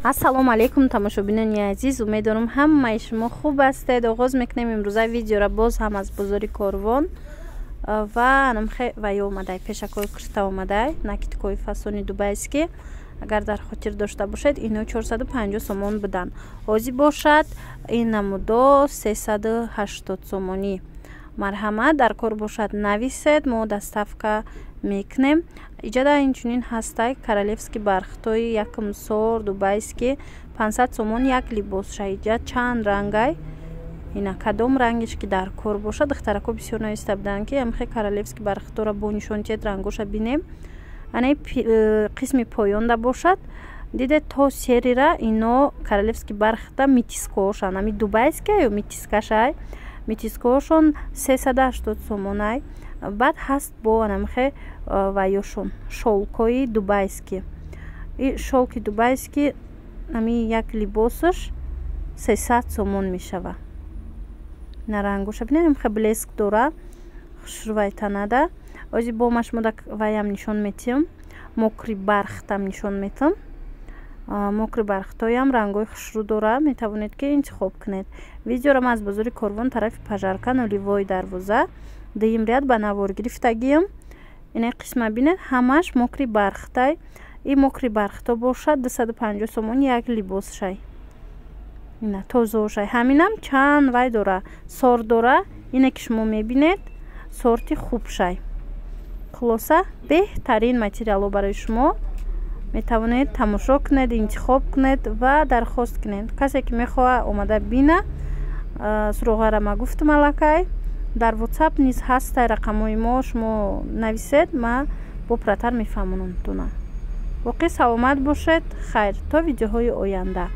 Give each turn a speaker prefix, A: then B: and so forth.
A: ассалому алейкум тамошобинони азиз, умедворам ҳамаи шумо хуб ҳастед. оғоз мекунем имрӯза видеора боз ҳам аз бозори Корвон ва вай омадай пешакҳои кушта омадай накидкои фасони дубайски. агар дар хотир дошта бошед ино 450 сомон будан, ҳозир бошад ин намудо 380 сомонӣ. марҳамат, дар кор бошад нависед, мо доставка мекунем. иҷада инчунин ҳастай королевски бархтои якм сор дубайски 500 сомон як либос шаиҷа чанд рангай. ина кадом рангиш ки дар кор бошад, духтарако бисёр нависта буданд ки амхе королевски бархтора бо нишонтият рангоша бинем. ана қисми поёнда бошад, диде то серира ино королевски бархта митискошан, ами дубайски ё митискашай, митискошон 380 сомонай. баъд ҳаст бо анамхе ваёшон шолкои дубайски. и шолки дубайски ами як либосаш 300 сомон мешава. на рангоша бинед амхе блеск дора, хушрувайтанада. озир бомаш мода ваям нишон метиҳам, мокри бархтам нишон метам. мокри бархтоям рангои хушрӯ дора, метавонед ки интихоб кунед. видеорам аз бозори Корвон тарафи пажарка нулевой дарвоза дуюм ряд ба навор гирифтагиям. ина қисма бинед ҳамаш мокри бархтай. и мокри бархто бошад 250 сомон як либос шай. ина тозошай ҳаминам чанд вай дора, сор дора. ина ки шумо мебинед сорти хуб шай. хулоса беҳтарин материалҳо барои шумо. метавонед тамошо кунед, интихоб кунед ва дархост кунед. касе ки мехоҳад омада бина, суроғарама гуфтум аллакай. дар WhatsApp низ ҳастай рақамҳои мо, шумо нависед, ма бопратар мефаҳмонам тона. боқӣ саломат бошед. хайр, то видеоҳои оянда.